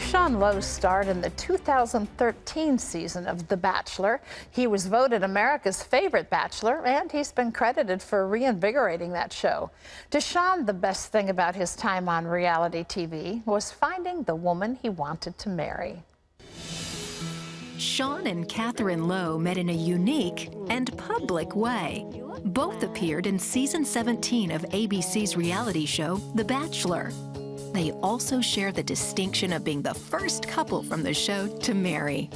Sean Lowe starred in the 2013 season of The Bachelor. He was voted America's favorite bachelor, and he's been credited for reinvigorating that show. To Sean, the best thing about his time on reality TV was finding the woman he wanted to marry. Sean and Catherine Lowe met in a unique and public way. Both appeared in season 17 of ABC's reality show, The Bachelor. They also share the distinction of being the first couple from the show to marry.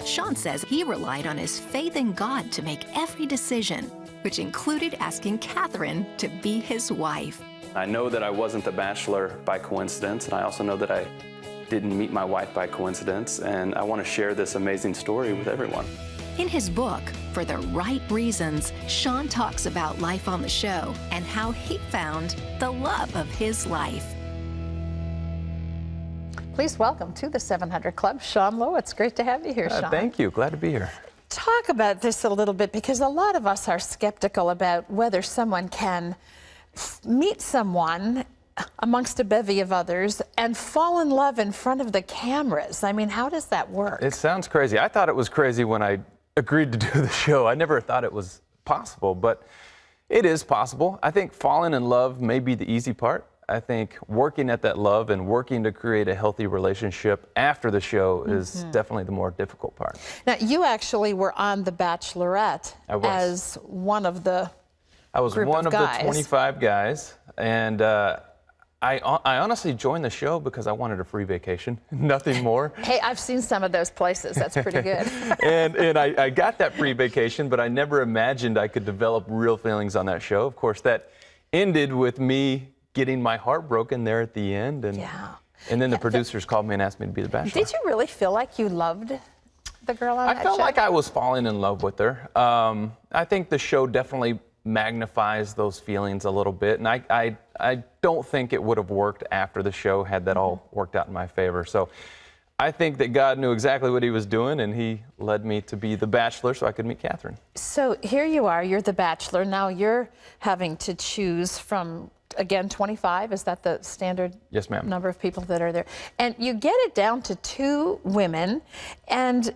Sean says he relied on his faith in God to make every decision, which included asking Catherine to be his wife. I know that I wasn't the bachelor by coincidence, and I also know that I didn't meet my wife by coincidence, and I want to share this amazing story with everyone. In his book, For the Right Reasons, Sean talks about life on the show and how he found the love of his life. Please welcome to the 700 Club, Sean Lowe. It's great to have you here, Sean. Thank you. Glad to be here. Talk about this a little bit, because a lot of us are skeptical about whether someone can meet someone amongst a bevy of others and fall in love in front of the cameras. I mean, how does that work? It sounds crazy. I thought it was crazy when I agreed to do the show. I never thought it was possible, but it is possible. I think falling in love may be the easy part. I think working at that love and working to create a healthy relationship after the show is definitely the more difficult part. Now, you actually were on The Bachelorette as one of the I was group one of of guys. the 25 guys, and I honestly joined the show because I wanted a free vacation, nothing more. Hey, I've seen some of those places. That's pretty good. and I got that free vacation, but I never imagined I could develop real feelings on that show. Of course, that ended with me getting my heart broken there at the end. And then the producers called me and asked me to be the bachelor. Did you really feel like you loved the girl on that show? I felt like I was falling in love with her. I think the show definitely magnifies those feelings a little bit, and I don't think it would have worked after the show had that all worked out in my favor. So I think that God knew exactly what he was doing, and he led me to be the bachelor so I could meet Catherine. So here you are, you're the bachelor. Now you're having to choose from, again, 25. Is that the standard Yes, ma'am. number of people that are there? And you get it down to 2 women, and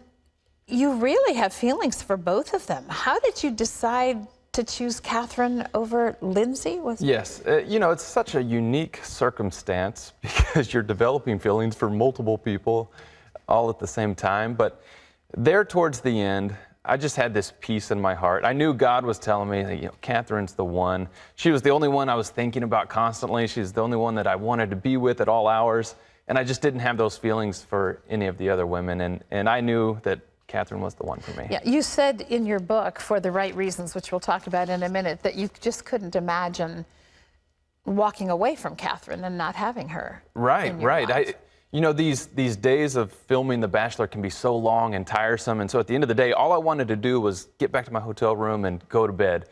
you really have feelings for both of them. How did you decide to choose Catherine over Lindsay? Yes, you know, it's such a unique circumstance because you're developing feelings for multiple people all at the same time. But there towards the end, I just had this peace in my heart. I knew God was telling me that, you know, Catherine's the one. She was the only one I was thinking about constantly. She's the only one that I wanted to be with at all hours. And I just didn't have those feelings for any of the other women. And I knew that Catherine was the one for me. Yeah, you said in your book, For the Right Reasons, which we'll talk about in a minute, that you just couldn't imagine walking away from Catherine and not having her. Right, right. You know, these days of filming The Bachelor can be so long and tiresome, and so at the end of the day, all I wanted to do was get back to my hotel room and go to bed.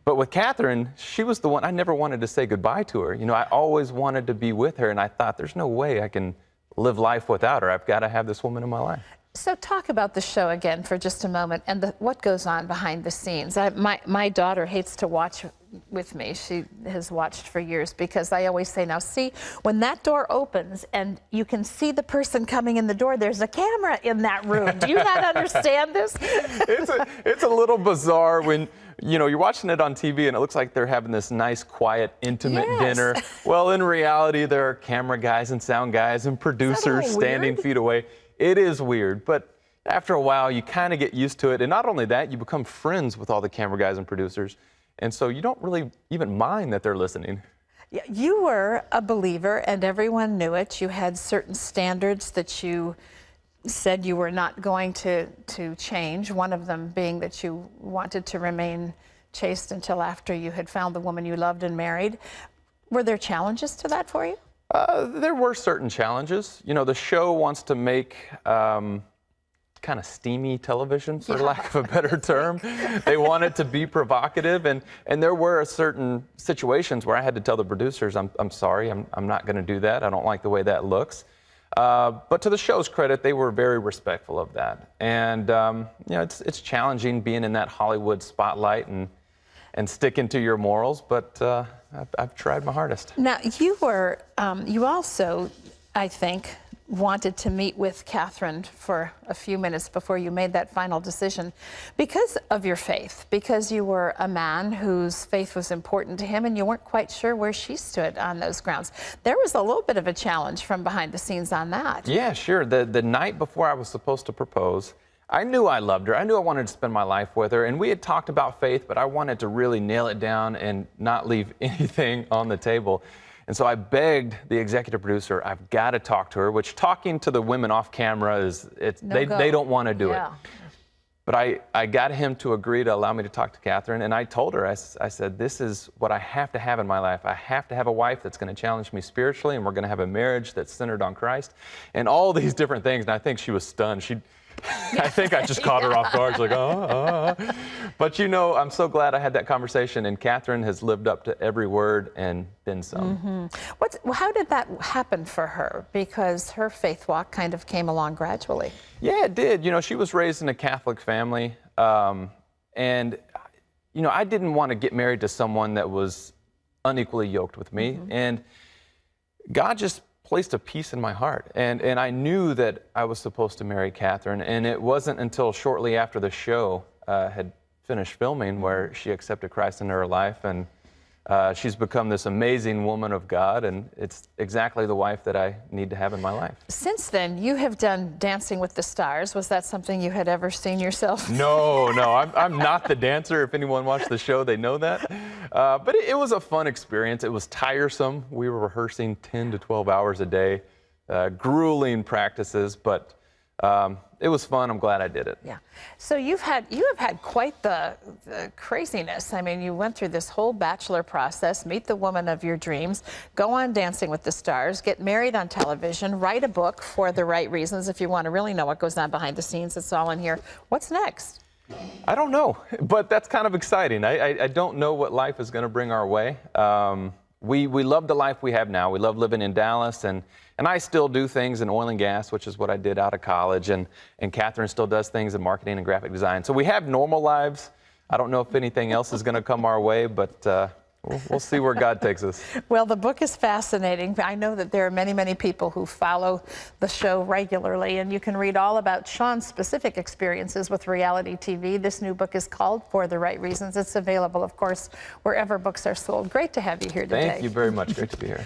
But with Catherine, she was the one, I never wanted to say goodbye to her. You know, I always wanted to be with her, and I thought, there's no way I can live life without her. I've got to have this woman in my life. So talk about the show again for just a moment and what goes on behind the scenes. My daughter hates to watch with me. She has watched for years because I always say, now see, when that door opens and you can see the person coming in the door, there's a camera in that room. Do you not understand this? It's a little bizarre when, you know, you're watching it on TV and it looks like they're having this nice, quiet, intimate dinner. Well, in reality, there are camera guys and sound guys and producers standing feet away. It is weird, but after a while, you kind of get used to it. And not only that, you become friends with all the camera guys and producers. And so you don't really even mind that they're listening. Yeah, you were a believer, and everyone knew it. You had certain standards that you said you were not going to change, one of them being that you wanted to remain chaste until after you had found the woman you loved and married. Were there challenges to that for you? There were certain challenges. You know, the show wants to make kind of steamy television, for lack of a better term. They want it to be provocative, and there were certain situations where I had to tell the producers, I'm sorry, I'm not going to do that. I don't like the way that looks. But to the show's credit, they were very respectful of that. And you know, it's challenging being in that Hollywood spotlight and sticking to your morals, but I've tried my hardest. Now, you were, you also, I think, wanted to meet with Catherine for a few minutes before you made that final decision because of your faith, because you were a man whose faith was important to him and you weren't quite sure where she stood on those grounds. There was a little bit of a challenge from behind the scenes on that. Yeah, sure. The night before I was supposed to propose, I knew I loved her. I knew I wanted to spend my life with her. And we had talked about faith, but I wanted to really nail it down and not leave anything on the table. And so I begged the executive producer, I've got to talk to her, which talking to the women off camera they don't want to do it. But I got him to agree to allow me to talk to Catherine. And I told her, I said, this is what I have to have in my life. I have to have a wife that's going to challenge me spiritually, and we're going to have a marriage that's centered on Christ, and all these different things. And I think she was stunned. I think I just caught her off guard. She's like, But you know, I'm so glad I had that conversation, and Catherine has lived up to every word and then some. How did that happen for her? Because her faith walk kind of came along gradually. Yeah, it did. You know, she was raised in a Catholic family, and you know, I didn't want to get married to someone that was unequally yoked with me, and God just placed a peace in my heart, and I knew that I was supposed to marry Catherine, and it wasn't until shortly after the show had finished filming where she accepted Christ into her life, and she's become this amazing woman of God, and it's exactly the wife that I need to have in my life. Since then, you have done Dancing with the Stars. Was that something you had ever seen yourself? No, I'm not the dancer. If anyone watched the show, they know that. But it was a fun experience. It was tiresome. We were rehearsing 10 to 12 hours a day, grueling practices, but it was fun. I'm glad I did it. Yeah. So you have had quite the craziness. I mean, you went through this whole Bachelor process, meet the woman of your dreams, go on Dancing with the Stars, get married on television, write a book For the Right Reasons. If you want to really know what goes on behind the scenes, it's all in here. What's next? I don't know, but that's kind of exciting. I don't know what life is going to bring our way. We love the life we have now. We love living in Dallas, and I still do things in oil and gas, which is what I did out of college, and Catherine still does things in marketing and graphic design. So we have normal lives. I don't know if anything else is going to come our way, but we'll see where God takes us. Well, the book is fascinating. I know that there are many, many people who follow the show regularly, and you can read all about Sean's specific experiences with reality TV. This new book is called For the Right Reasons. It's available, of course, wherever books are sold. Great to have you here today. Thank you very much. Great to be here.